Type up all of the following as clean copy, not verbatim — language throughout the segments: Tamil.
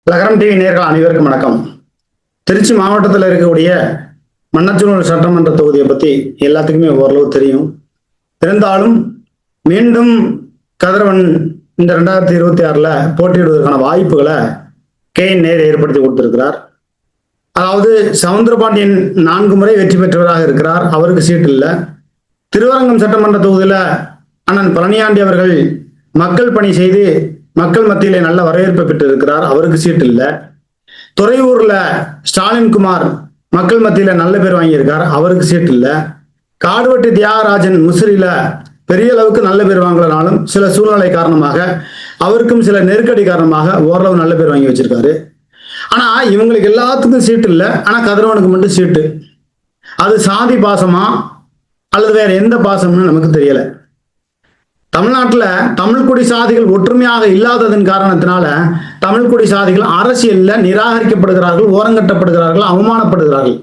லகரம் டிவி நேயர்கள் அனைவருக்கும் வணக்கம். திருச்சி மாவட்டத்தில் இருக்கக்கூடிய மண்ணச்சநல்லூர் சட்டமன்ற தொகுதியை பத்தி எல்லாத்துக்குமே ஓரளவு தெரியும். இருந்தாலும் மீண்டும் கதிரவன் இந்த 2026 போட்டியிடுவதற்கான வாய்ப்புகளை நேரு ஏற்படுத்தி கொடுத்திருக்கிறார். அதாவது சவுந்தரபாண்டியன் 4 முறை வெற்றி பெற்றவராக இருக்கிறார், அவருக்கு சீட் இல்லை. திருவரங்கம் சட்டமன்ற தொகுதியில அண்ணன் பழனியாண்டி அவர்கள் மக்கள் பணி செய்து மக்கள் மத்தியிலே நல்ல வரவேற்பை பெற்று இருக்கிறார், அவருக்கு சீட் இல்லை. துறையூர்ல ஸ்டாலின் குமார் மக்கள் மத்தியில நல்ல பேர் வாங்கியிருக்கார், அவருக்கு சீட் இல்லை. காடுவெட்டி தியாகராஜன் முசிறியில பெரிய அளவுக்கு நல்ல பேர் வாங்கலனாலும் சில சூழ்நிலை காரணமாக அவருக்கும் சில நெருக்கடி காரணமாக ஓரளவு நல்ல பேர் வாங்கி வச்சிருக்காரு. ஆனா இவங்களுக்கு எல்லாத்துக்கும் சீட்டு இல்லை, ஆனா கதிரவனுக்கு மட்டும் சீட்டு. அது சாதி பாசமா அல்லது வேற எந்த பாசம்னு நமக்கு தெரியல. தமிழ்நாட்டில் தமிழ்குடி சாதிகள் ஒற்றுமையாக இல்லாததன் காரணத்தினால தமிழ்குடி சாதிகள் அரசியல்ல நிராகரிக்கப்படுகிறார்கள், ஓரங்கட்டப்படுகிறார்கள், அவமானப்படுகிறார்கள்.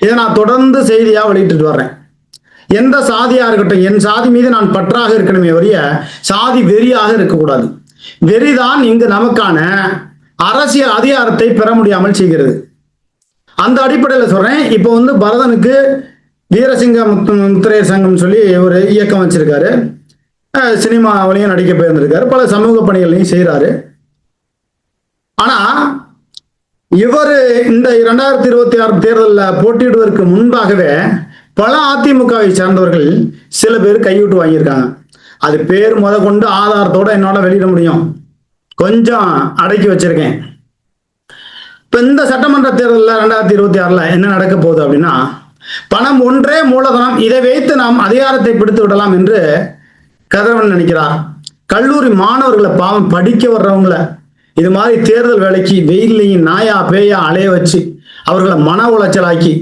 இதை நான் தொடர்ந்து செய்தியா வெளியிட்டு வர்றேன். எந்த சாதியா இருக்கட்டும், என் சாதி மீது நான் பற்றாக இருக்கணுமே வரிய சாதி வெறியாக இருக்கக்கூடாது. வெறிதான் இங்கு நமக்கான அரசியல் அதிகாரத்தை பெற முடியாமல் செய்கிறது. அந்த அடிப்படையில் சொல்றேன். இப்போ பரதனுக்கு வீரசிங்க முத்திரையர் சங்கம் சொல்லி ஒரு இயக்கம் வச்சிருக்காரு. சினிமாவிலையும் நடிக்க போயிருந்திருக்காரு, பல சமூக பணிகளையும் செய்யறாரு. ஆனா இவர் இந்த 2026 தேர்தலில் போட்டியிடுவதற்கு முன்பாகவே பல அதிமுகவை சார்ந்தவர்கள் சில பேர் கைவிட்டு வாங்கியிருக்காங்க. அது பேர் முத கொண்டு ஆதாரத்தோட என்னால வெளியிட முடியும், கொஞ்சம் அடக்கி வச்சிருக்கேன். இப்ப இந்த சட்டமன்ற தேர்தலில் 2026 என்ன நடக்க போகுது அப்படின்னா, பணம் ஒன்றே மூலதனம், இதை வைத்து நாம் அதிகாரத்தை பிடித்து விடலாம் என்று கதிரவன் நினைக்கிறார். கல்லூரி மாணவர்களை பாவம் படிக்க வர்றவங்கள இது மாதிரி தேர்தல் வேலைக்கு வெயிலையும் நாயா பேயா அலைய வச்சு அவர்களை மன உளைச்சலாக்கி,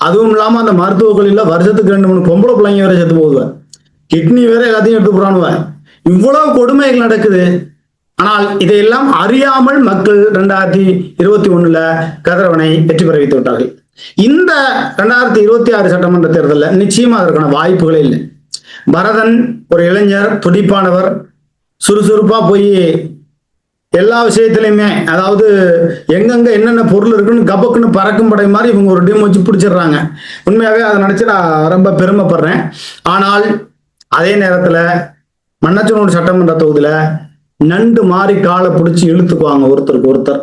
அதுவும் இல்லாம அந்த மருத்துவக் கல்லூரியில் வருஷத்துக்கு 2-3 பொம்பளை பிள்ளைங்க வேற செத்து போகுது, கிட்னி வேற எல்லாத்தையும் எடுத்து போறானுவ. இவ்வளவு கொடுமைகள் நடக்குது. ஆனால் இதையெல்லாம் அறியாமல் மக்கள் 2021 கதிரவனை வெற்றி பெற வைத்து விட்டார்கள். இந்த 2026 சட்டமன்ற தேர்தலில் நிச்சயமா அதற்கான வாய்ப்புகளே இல்லை. பரதன் ஒரு இளைஞர், துடிப்பானவர், சுறுசுறுப்பா போய் எல்லா விஷயத்திலையுமே, அதாவது எங்கெங்க என்னென்ன பொருள் இருக்குன்னு கபக்குன்னு பறக்கும் படை மாதிரி இவங்க ஒரு டீம் வச்சு பிடிச்சிடுறாங்க. உண்மையாவே அதை நினைச்சு நான் ரொம்ப பெருமைப்படுறேன். ஆனால் அதே நேரத்துல மண்ணச்சநல்லூர் சட்டமன்ற தொகுதியில நண்டு மாறி காலை பிடிச்சி இழுத்துக்குவாங்க ஒருத்தருக்கு ஒருத்தர்.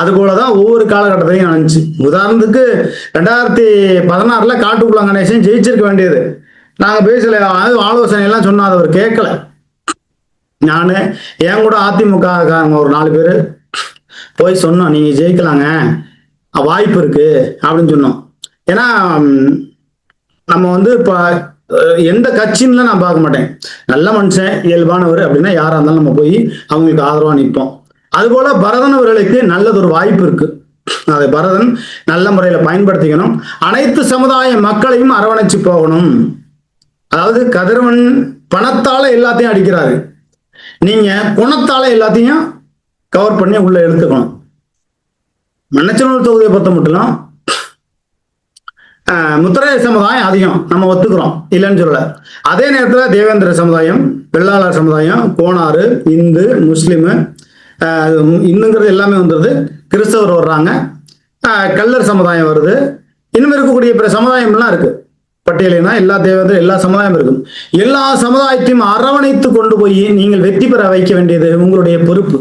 அது போலதான் ஒவ்வொரு காலகட்டத்திலையும் நினைச்சு. உதாரணத்துக்கு 2016 காட்டுக்குள்ள கணேசன் ஜெயிச்சிருக்க வேண்டியது. நாங்க பேசல, ஆலோசனை எல்லாம் சொன்னா அவர் கேட்கல. நானு என் கூட அதிமுக ஒரு 4 பேர் போய் சொன்னோம், நீங்க ஜெயிக்கலாங்க, வாய்ப்பு இருக்கு அப்படின்னு சொன்னோம். ஏன்னா நம்ம இப்ப எந்த கட்சின்னு நான் பார்க்க மாட்டேன், நல்ல மனுஷன் இயல்பானவர் அப்படின்னா யாரா இருந்தாலும் நம்ம போய் அவங்களுக்கு ஆதரவா நிற்போம். அதுபோல பரதன் அவர்களுக்கு நல்லதொரு வாய்ப்பு இருக்கு. அதை பரதன் நல்ல முறையில பயன்படுத்திக்கணும். அனைத்து சமுதாய மக்களையும் அரவணைச்சு போகணும். அதாவது கதிரவன் பணத்தால எல்லாத்தையும் அடிக்கிறாரு, நீங்க குணத்தால எல்லாத்தையும் கவர் பண்ணி உள்ள எடுத்துக்கணும். மண்ணச்சநல்லூர் தொகுதியை பொறுத்த மட்டும் முத்திரையர் சமுதாயம் அதிகம், நம்ம ஒத்துக்கிறோம், இல்லைன்னு சொல்லல. அதே நேரத்தில் தேவேந்திர சமுதாயம், வெள்ளாளர் சமுதாயம், கோனாறு, இந்து, முஸ்லிமு, இந்துங்கிறது எல்லாமே வந்துடுது. கிறிஸ்தவர் வர்றாங்க, கல்லர் சமுதாயம் வருது, இன்னும் இருக்கக்கூடிய பிற சமுதாயம்லாம் இருக்கு. பட்டியலினா எல்லா தேவேந்திர எல்லா சமுதாயம் இருக்கும். எல்லா சமுதாயத்தையும் அரவணைத்து கொண்டு போய் நீங்கள் வெற்றி பெற வைக்க வேண்டியது உங்களுடைய பொறுப்பு.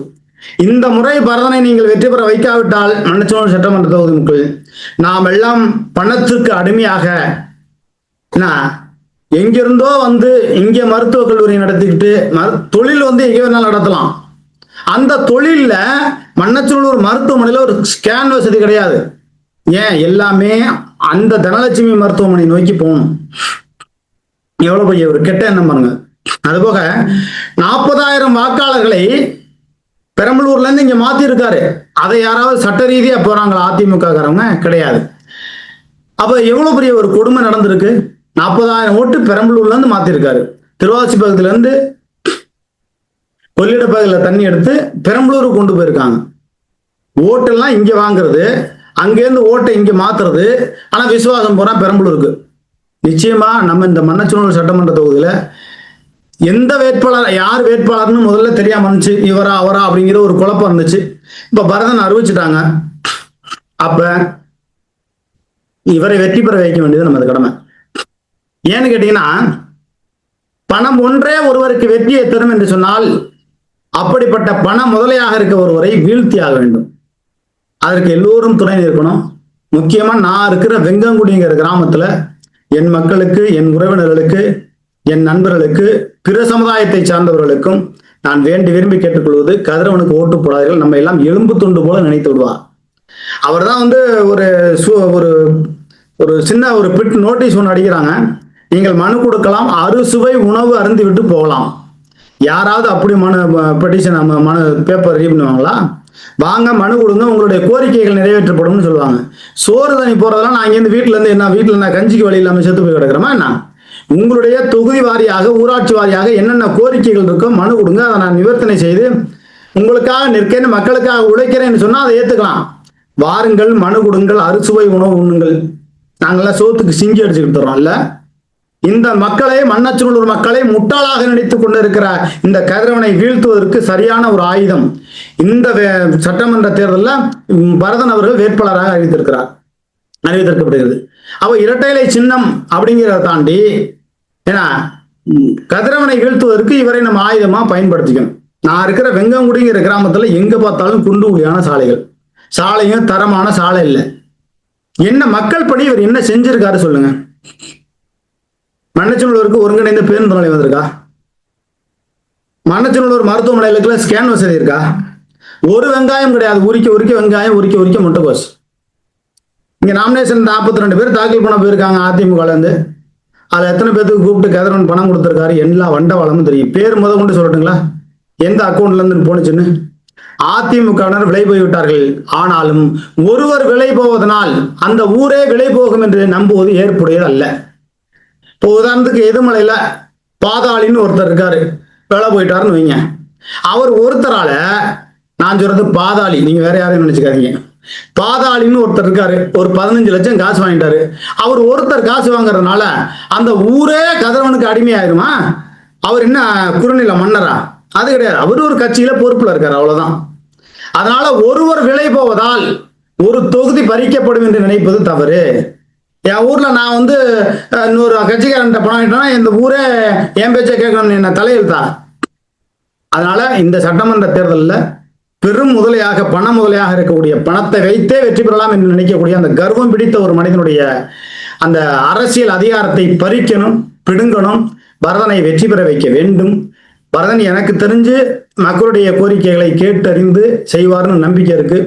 இந்த முறை பரதனை நீங்கள் வெற்றி பெற வைக்காவிட்டால் மண்ணச்சநல்லூர் சட்டமன்ற தொகுதி மக்கள் நாம் எல்லாம் பணத்திற்கு அடிமையாக எங்கிருந்தோ இங்கே மருத்துவக் கல்லூரி நடத்திக்கிட்டு தொழில் எங்கே வேணாலும் நடத்தலாம். அந்த தொழில்ல மண்ணச்சநல்லூர் மருத்துவமனையில ஒரு ஸ்கேன் வசதி கிடையாது. ஏன்? எல்லாமே அந்த தனலட்சுமி மருத்துவமனை நோக்கி போகணும். எவ்வளவு பெரிய ஒரு கெட்ட எண்ணம் பாருங்க. அதுபோக 40,000 வாக்காளர்களை பெரம்பலூர்ல இருந்து இங்க மாத்தி இருக்காரு. அதை யாராவது சட்ட ரீதியா போறாங்களா? அதிமுக காரங்க கிடையாது. அப்ப எவ்வளவு பெரிய ஒரு கொடுமை நடந்திருக்கு. 40,000 ஓட்டு பெரம்பலூர்ல இருந்து மாத்தி இருக்காரு. திருவாச்சி பக்கத்துல இருந்து கொள்ளிட பகுதியில் தண்ணி எடுத்து பெரம்பலூருக்கு கொண்டு போயிருக்காங்க. ஓட்டெல்லாம் இங்க வாங்குறது, அங்கேருந்து ஓட்டை இங்க மாத்துறது. ஆனா விசுவாசம் போறா பெரம்பலூருக்கு. நிச்சயமா நம்ம இந்த மண்ணச்சநல்லூர் சட்டமன்ற தொகுதியில எந்த வேட்பாளர் யார் வேட்பாளர்னு முதல்ல தெரியாம இருந்துச்சு. இவரா அவரா அப்படிங்கிற ஒரு குழப்பம் இருந்துச்சு. இப்ப பரதன் அறிவிச்சுட்டாங்க. அப்ப இவரை வெற்றி பெற வைக்க வேண்டியது நமது கடமை. ஏன்னு கேட்டீங்கன்னா, பணம் ஒன்றே ஒருவருக்கு வெற்றியை தரும் என்று சொன்னால் அப்படிப்பட்ட பண முதலையாக இருக்க ஒருவரை வீழ்த்தி ஆக வேண்டும். அதற்கு எல்லோரும் துணை இருக்கணும். முக்கியமா நான் இருக்கிற வெங்கங்குடிங்கிற கிராமத்துல என் மக்களுக்கு, என் உறவினர்களுக்கு, என் நண்பர்களுக்கு, பிற சமுதாயத்தை சார்ந்தவர்களுக்கும் நான் வேண்டி விரும்பி கேட்டுக்கொள்வது, கதிரவனுக்கு ஓட்டு போடாதீர்கள். நம்ம எல்லாம் எலும்பு துண்டு போல நினைத்து விடுவார். அவர் தான் ஒரு ஒரு சின்ன ஒரு பிட் நோட்டீஸ் ஒன்று அடிக்கிறாங்க. நீங்கள் மனு கொடுக்கலாம், அறுசுவை உணவு அருந்து விட்டு போகலாம். யாராவது அப்படி பெட்டிஷன் மனு பேப்பர் ரெடி பண்ணுவாங்களா? வாங்க மனு கொடுங்க, உங்களுடைய கோரிக்கைகள் நிறைவேற்றப்படும் சொல்லுவாங்க. சோறு தண்ணி போறதெல்லாம் நான் இங்கேருந்து வீட்டில் நான் கஞ்சிக்கு வழி இல்லாமல் செத்து போய் கிடக்கிறேமா என்ன? உங்களுடைய தொகுதி வாரியாக, ஊராட்சி வாரியாக என்னென்ன கோரிக்கைகள் இருக்கோ மனு கொடுங்க. அதை நான் நிவர்த்தனை செய்து உங்களுக்காக நிற்கிறேன், மக்களுக்காக உழைக்கிறேன்னு சொன்னா அதை ஏத்துக்கலாம். வாருங்கள், மனு கொடுங்கள், அறுசுவை உணவு உண்ணுங்கள். நாங்கெல்லாம் சோத்துக்கு சிங்கி அடிச்சுக்கிட்டு தரோம் இல்ல? இந்த மக்களை, மண்ணச்சநல்லூர் மக்களை முட்டாளாக நினைத்துக் கொண்டிருக்கிற இந்த கதிரவனை வீழ்த்துவதற்கு சரியான ஒரு ஆயுதம் இந்த சட்டமன்ற தேர்தலில் பரதன் அவர்கள் வேட்பாளராக அறிவித்திருக்கப்படுகிறது. அவ இரட்டை இலை சின்னம் அப்படிங்கிறத தாண்டி ஏன்னா கதிரவனை வீழ்த்துவதற்கு இவரை நம்ம ஆயுதமா பயன்படுத்திக்கணும். நான் இருக்கிற வெங்கங்குடிங்கிற கிராமத்துல எங்க பார்த்தாலும் குண்டு குழியான சாலைகள், சாலையும் தரமான சாலை இல்லை. என்ன மக்கள் பணி இவர் என்ன செஞ்சிருக்காரு சொல்லுங்க? மண்ணச்சநல்லூருக்கு ஒருங்கிணைந்த பேருந்து நிலையம் வந்திருக்கா? மண்ணச்சநல்லூர் மருத்துவமனைகளுக்குள்ள ஸ்கேன் வசதி இருக்கா? ஒரு வெங்காயம் கிடையாது. உரிக்க வெங்காயம், உரிக்க முட்டைகோஸ். இங்க நாமினேஷன் 42 பேர் தாக்கல் பண்ண போயிருக்காங்க அதிமுக இருந்து. அதுல எத்தனை பேருக்கு கூப்பிட்டு கதிரவன் பணம் கொடுத்திருக்காரு எல்லா வண்டவாளமும் தெரியும். பேர் முத கொண்டு சொல்லட்டுங்களா எந்த அக்கௌண்ட்ல இருந்து போனுச்சுன்னு? அதிமுகவினர் விலை போய்விட்டார்கள். ஆனாலும் ஒருவர் விலை போவதனால் அந்த ஊரே விலை போகும் என்று நம்புவது ஏற்புடையது அல்ல. இப்போ உதாரணத்துக்கு எதுமலையில பாதாளின்னு ஒருத்தர் இருக்காரு, விலை போயிட்டாருன்னு வைங்க. அவர் ஒருத்தரால, நான் சொல்றது பாதாளி, நீங்க வேற யாரையும் நினைச்சுக்காதீங்க. பாதாளின்னு ஒருத்தர் இருக்காரு, ஒரு 15 லட்சம் காசு வாங்கிட்டாரு. அவர் ஒருத்தர் காசு வாங்குறதுனால அந்த ஊரே கதிரவனுக்கு அடிமையாயிருமா? அவர் என்ன குறுநில மன்னரா? அது கிடையாது. அவர் ஒரு கட்சியில பொறுப்புல இருக்காரு, அவ்வளவுதான். அதனால ஒருவர் விலை போவதால் ஒரு தொகுதி பறிக்கப்படும் என்று நினைப்பது தவறு. என் ஊர்ல நான் இன்னொரு கட்சிக்காரன் பணம் ஆயிட்டேன்னா இந்த ஊரே என் பேச்ச கேட்கணும்னு என்ன தலையெழுத்தா? அதனால இந்த சட்டமன்ற தேர்தலில் பெரும் முதலையாக, பண முதலையாக இருக்கக்கூடிய பணத்தை வைத்தே வெற்றி பெறலாம் என்று நினைக்கக்கூடிய அந்த கர்வம் பிடித்த ஒரு மனிதனுடைய அந்த அரசியல் அதிகாரத்தை பறிக்கணும், பிடுங்கணும். பரதனை வெற்றி பெற வைக்க வேண்டும். பரதன் எனக்கு தெரிஞ்சு மக்களுடைய கோரிக்கைகளை கேட்டறிந்து செய்வார்னு நம்பிக்கை இருக்கு.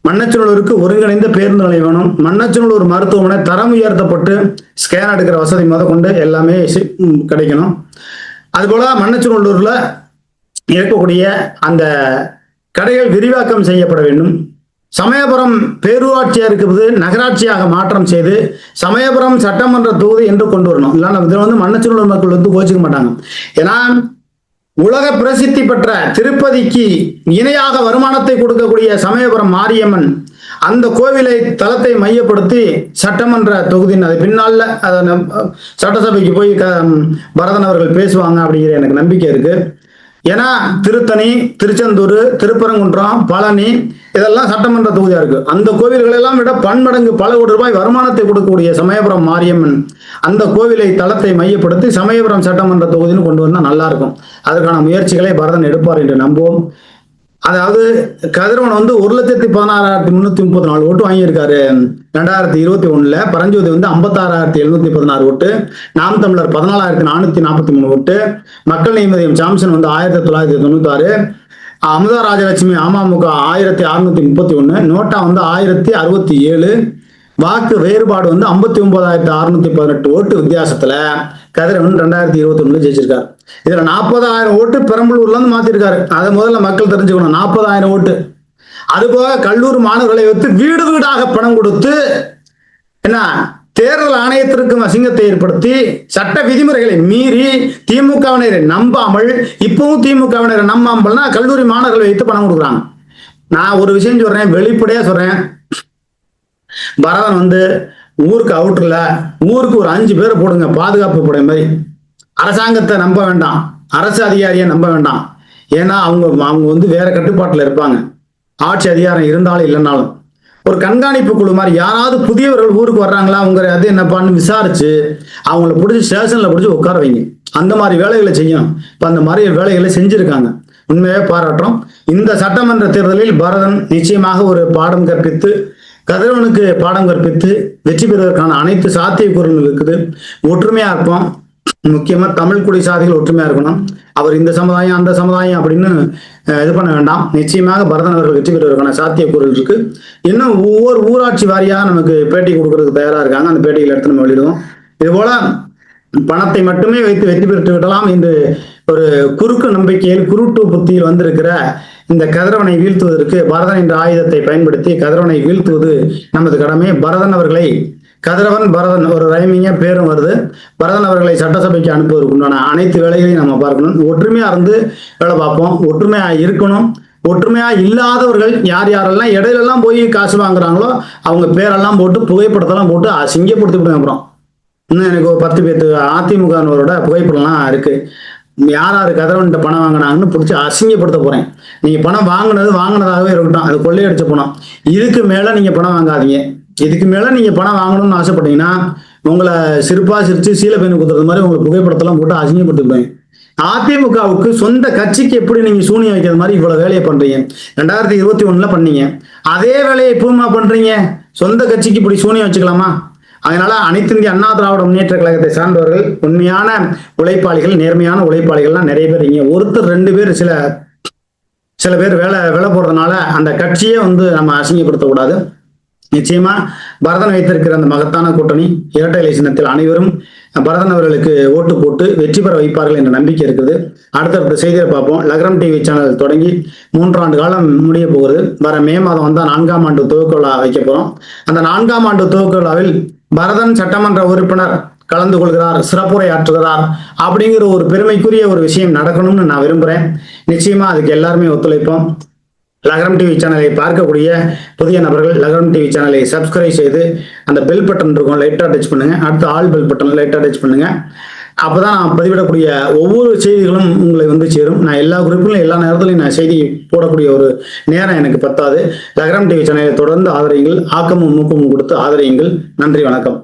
மண்ணச்சநல்லூருக்கு ஒருங்கிணைந்த பேருந்து நிலையம் வேணும். மண்ணச்சநல்லூர் மருத்துவமனை தரம் உயர்த்தப்பட்டு ஸ்கேன் எடுக்கிற வசதி கொண்டு எல்லாமே கிடைக்கணும். அதுபோல மண்ணச்சநல்லூர்ல இருக்கக்கூடிய அந்த கடைகள் விரிவாக்கம் செய்யப்பட வேண்டும். சமயபுரம் பேரூராட்சியா இருக்கிறது நகராட்சியாக மாற்றம் செய்து சமயபுரம் சட்டமன்ற தொகுதி என்று கொண்டு வரணும். இல்லைன்னா இதில் மண்ணச்சநல்லூர் மக்கள் கோச்சிக்க மாட்டாங்க. ஏன்னா உலக பிரசித்தி பெற்ற திருப்பதிக்கு இணையாக வருமானத்தை கொடுக்கக்கூடிய சமயபுரம் மாரியம்மன் அந்த கோவிலை தலத்தை மையப்படுத்தி சட்டமன்ற தொகுதியின் அது பின்னால சட்டசபைக்கு போய் பரதன் அவர்கள் பேசுவாங்க அப்படிங்கிற எனக்கு நம்பிக்கை இருக்கு. ஏன்னா திருத்தணி, திருச்செந்தூர், திருப்பரங்குன்றம், பழனி இதெல்லாம் சட்டமன்ற தொகுதியா இருக்கு. அந்த கோவில்கள் எல்லாம் விட பன்மடங்கு பல கோடி ரூபாய் வருமானத்தை கொடுக்கக்கூடிய சமயபுரம் மாரியம்மன் அந்த கோவிலை தளத்தை மையப்படுத்தி சமயபுரம் சட்டமன்ற தொகுதின்னு கொண்டு வந்தா நல்லா இருக்கும். அதற்கான முயற்சிகளை பரதன் எடுப்பார் என்று நம்புவோம். அதாவது கதிரவன் 1,16,334 ஓட்டு வாங்கியிருக்காரு 2021. பரஞ்சோதி 56,716 ஓட்டு, நாம் தமிழர் 14,443 ஓட்டு, மக்கள் நீதிமதியம் சாம்சன் 1996, அமுதா ராஜலட்சுமி அமமுக 1631, நோட்டா 1067, வாக்கு வேறுபாடு 59,618 ஓட்டு வித்தியாசத்துல கதிரவன் 2021 ஜெயிச்சிருக்காரு. இதுல 40,000 ஓட்டு பெரம்பலூர்ல இருந்து மாத்திருக்காரு. அதை முதல்ல மக்கள் தெரிஞ்சுக்கணும். 40,000 ஓட்டு. அதுபோக கல்லூர் மாணவர்களை வைத்து வீடு வீடாக பணம் கொடுத்து என்ன தேர்தல் ஆணையத்திற்கு அசிங்கத்தை ஏற்படுத்தி சட்ட விதிமுறைகளை மீறி திமுகவினரை நம்பாமல், இப்பவும் திமுகவினரை நம்பாமல்னா கல்லூரி மாணவர்களை வைத்து பணம் கொடுக்குறாங்க. நான் ஒரு விஷயம் சொல்றேன், வெளிப்படையா சொல்றேன். பரதன் ஊருக்கு அவுட்டர்ல ஊருக்கு ஒரு 5 பேரை போடுங்க, பாதுகாப்பு படை மாதிரி. அரசாங்கத்தை நம்ப வேண்டாம், அரசு அதிகாரியை நம்ப வேண்டாம். ஏன்னா அவங்க அவங்க வந்து வேற கட்டுப்பாட்டுல இருப்பாங்க. ஆட்சி அதிகாரம் இருந்தாலும் இல்லைனாலும் ஒரு கண்காணிப்பு குழு மாதிரி யாராவது புதியவர்கள் ஊருக்கு வர்றாங்களா அவங்க அது என்னப்பான்னு விசாரிச்சு அவங்கள பிடிச்சி ஸ்டேஷன்ல பிடிச்சி உட்கார வைங்க. அந்த மாதிரி வேலைகளை செய்யணும். இப்ப அந்த மாதிரி வேலைகளை செஞ்சிருக்காங்க, உண்மையே பாராட்டுறோம். இந்த சட்டமன்ற தேர்தலில் பரதன் நிச்சயமாக ஒரு பாடம் கற்பித்து கதிரவனுக்கு பாடம் கற்பித்து வெற்றி பெறுவதற்கான அனைத்து சாத்தியக்கூறுகள் இருக்குது. ஒற்றுமையா இருப்போம். முக்கியமா தமிழ் குடி சாதிகள் ஒற்றுமையா இருக்கணும். அவர் இந்த சமுதாயம் அந்த சமுதாயம் அப்படின்னு இது பண்ண வேண்டாம். நிச்சயமாக பரதன் அவர்கள் வெற்றி பெறுவதற்கான சாத்தியக்கூறுகள் இருக்கு. இன்னும் ஒவ்வொரு ஊராட்சி வாரியா நமக்கு பேட்டி கொடுக்கறதுக்கு தயாரா இருக்காங்க. அந்த பேட்டிகளை எடுத்து நம்ம வெளியிடுவோம். இது போல பணத்தை மட்டுமே வைத்து வெற்றி பெற்று விடலாம் என்று ஒரு குறுக்கு நம்பிக்கையில் குருட்டு புத்தியில் வந்திருக்கிற இந்த கதிரவனை வீழ்த்துவதற்கு பரதன் என்ற ஆயுதத்தை பயன்படுத்தி கதிரவனை வீழ்த்துவது நமது கடமை. பரதன் அவர்களை கதிரவன் பரதன் ஒரு ரைமிங்க பேரும் வருது. பரதன் அவர்களை சட்டசபைக்கு அனுப்புவதற்கு உண்டான அனைத்து வேலைகளையும் நம்ம பார்க்கணும். ஒற்றுமையா இருந்து வேலை பார்ப்போம். ஒற்றுமையா இருக்கணும். ஒற்றுமையா இல்லாதவர்கள் யார் யாரெல்லாம் இடையிலெல்லாம் போய் காசு வாங்குறாங்களோ அவங்க பேரெல்லாம் போட்டு புகைப்படத்தெல்லாம் போட்டு அசிங்கப்படுத்தி விடுங்க. அப்புறம் இன்னும் எனக்கு ஒரு 10 பேர் அதிமுகவரோட புகைப்படம்லாம் இருக்கு. யார் யாரு கதிரவன்கிட்ட பணம் வாங்கினாங்கன்னு பிடிச்சி அசிங்கப்படுத்த போறேன். நீங்க பணம் வாங்கினதாகவே இருக்கட்டும், அது கொள்ளையடிச்ச பணம். இதுக்கு மேல நீங்க பணம் வாங்காதீங்க. இதுக்கு மேல நீங்க பணம் வாங்கணும்னு ஆசைப்பட்டீங்கன்னா உங்களை சிரிப்பா சிரிச்சு சீல பெண்ணு குத்துறது மாதிரி உங்களை புகைப்படத்தெல்லாம் போட்டு அசிங்கப்படுத்திடுவேன். அதிமுகவுக்கு சொந்த கட்சிக்கு எப்படி நீங்க சூனியம் வைக்கிறது மாதிரி இவ்வளவு வேலையை பண்றீங்க. 2021 பண்ணீங்க, அதே வேலையை இப்பவுமா பண்றீங்க. சொந்த கட்சிக்கு இப்படி சூனியம் வச்சுக்கலாமா? அதனால அனைத்து இந்திய அண்ணா திராவிட முன்னேற்ற கழகத்தை சார்ந்தவர்கள் உண்மையான உழைப்பாளிகள், நேர்மையான உழைப்பாளிகள்லாம் நிறைய பேர் இங்க ஒருத்தர் 2 பேர் சில பேர் வேலை போடுறதுனால அந்த கட்சியே வந்து நம்ம அசிங்கப்படுத்தக்கூடாது. நிச்சயமா பரதன் வைத்திருக்கிற அந்த மகத்தான கூட்டணி இரட்டை இலை சின்னத்தில் அனைவரும் பரதன் அவர்களுக்கு ஓட்டு போட்டு வெற்றி பெற வைப்பார்கள் என்ற நம்பிக்கை இருக்குது. அடுத்தடுத்த செய்தியை பார்ப்போம். லகரம் டிவி சேனல் தொடங்கி 3 ஆண்டு காலம் முடிய போகிறது. வர மே மாதம் வந்தா 4ஆம் ஆண்டு துவக்க விழா வைக்க போறோம். அந்த 4ஆம் ஆண்டு துவக்க விழாவில் பரதன் சட்டமன்ற உறுப்பினர் கலந்து கொள்கிறார், சிறப்புரை ஆற்றுகிறார் அப்படிங்கிற ஒரு பெருமைக்குரிய ஒரு விஷயம் நடக்கணும்னு நான் விரும்புறேன். நிச்சயமா அதுக்கு எல்லாருமே ஒத்துழைப்போம். லகரம் டிவி சேனலை பார்க்கக்கூடிய புதிய நபர்கள் லகரம் டிவி சேனலை சப்ஸ்கிரைப் செய்து அந்த பெல் பட்டன் இருக்கும் லைட்டா டச் பண்ணுங்க. அடுத்து ஆல் பெல் பட்டன் லைட்டா டச் பண்ணுங்க. அப்பதான் நான் பதிவிடக்கூடிய ஒவ்வொரு செய்திகளும் உங்களை வந்து சேரும். நான் எல்லா குரூப்பிலும் எல்லா நேரத்திலையும் நான் செய்தி போடக்கூடிய ஒரு நேரம் எனக்கு பத்தாது. லகரம் டிவி சேனலை தொடர்ந்து ஆதரியுங்கள். ஆக்கமும் ஊக்கமும் கொடுத்து ஆதரியுங்கள். நன்றி, வணக்கம்.